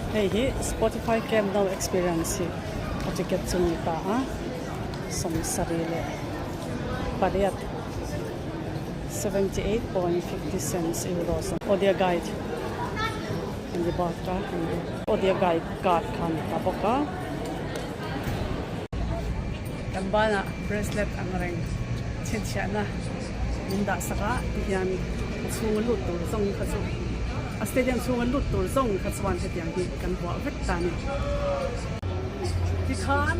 Hey, Spotify Camp Now Experience o ticket sumita som sarili pariat 78.50 cents euros audio guide hindi baka audio guide card kan tapoka kambana bracelet ang ring chinchana minda saka yan sungulut tu song khasu stadium sungulut tu song khaswan te yang hi kan bua vek tani dikhan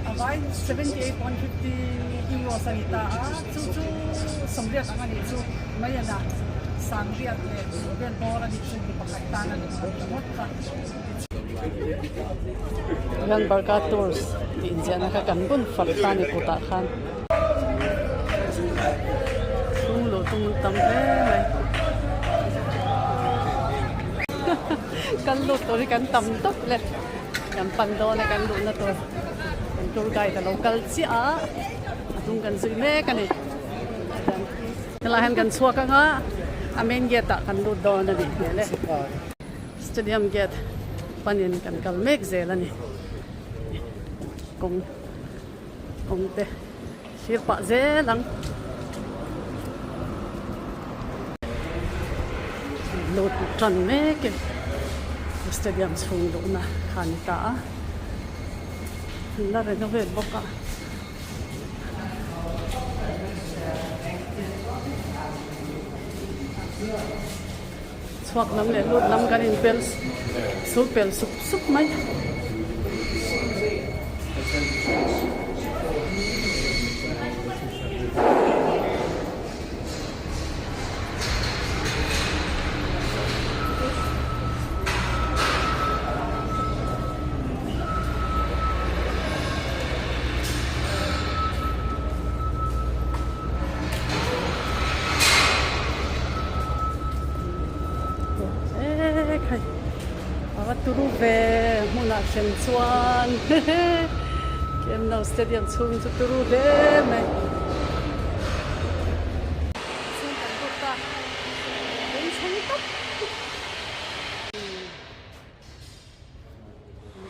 avai 78.50 euro sanita chu somriat angani chu mayana sangriat le ben bora di chu pakai tanan mot ka yan barka tours di injana ka kanbun faltani kuta khan tunglo tung mai kan lut to ri kan tam tok le kan pando na kan lut na to kan tour guide local chi a atung kan sui me kan ni kalahan kan suwa ka nga amen gate kan lut do na ni le stadium gate panin kan kalmek zela ni kung te sirpa zelang lut tran me ke stadium sung do na khanita la renovate boka swak nam le lut nam kanin pel sup mai turu ve muna chen chuan Camp Now Stadium chung chu turu ve mai chung kan bota ben chang top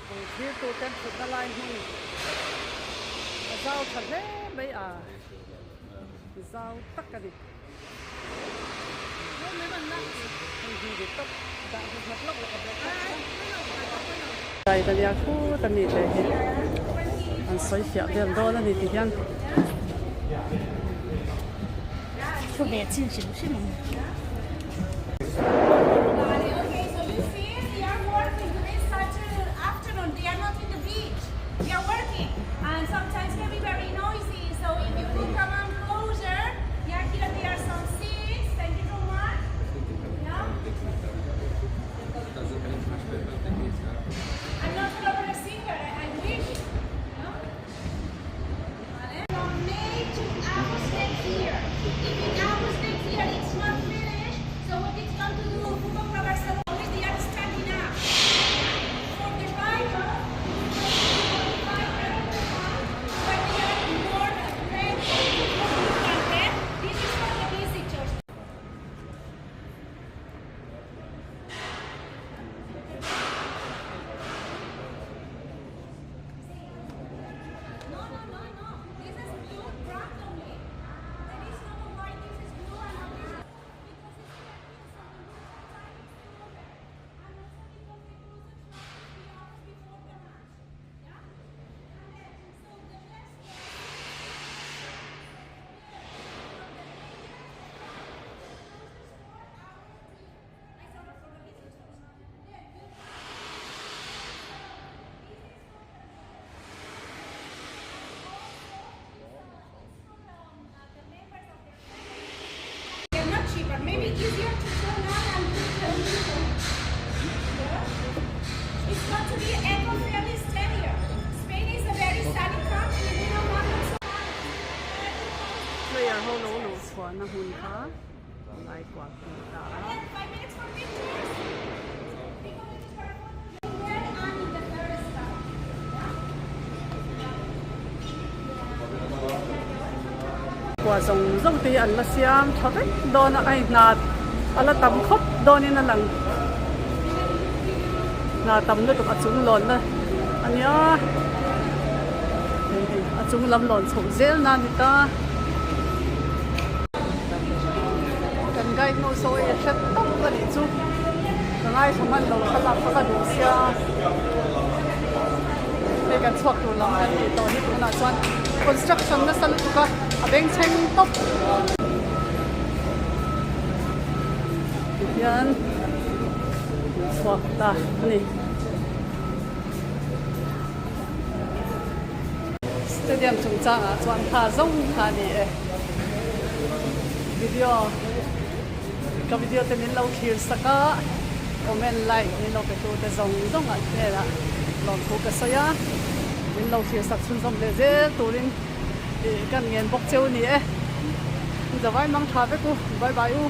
ko thir to kan phut lai hu zau tha ve mai zau tak ka di me ban na hi top da matlab lo ka đây là nhà khu tân nhị đây anh soi phía bên đó là nhị tiếng特别进行是吗？ Maybe easier to turn on and to turn people. It's got to be eco-friendly stereo. Spain is a very sunny country. We don't want to. bây giờ hô lũ lũ xóa nó hùn khá lại quả cũng đã 5 minutes for pictures. quả rồng rồng thì ăn là xiêm thật đấy đo nó ai nạt ala tam khop đo nên là nga tam na tuk achung lon na ania achung lam lon chho zel na ni ta kan gai no so e chat top ka ni chu ngai saman lo khala khala du sia pe kan chuak tu lam kan ni to ni tu na chuan construction na sal tu ka abeng cheng top yan chuak ta ni stadium chung chang a chuan tha zong tha ni e video ka video te min lo khir saka comment like ni lo pe tu te zong zong a te la lon ko ka saya min lo khir sak chun zong le je turin kan ngen bok cheu ni e zawai mang tha ve ku bye bye u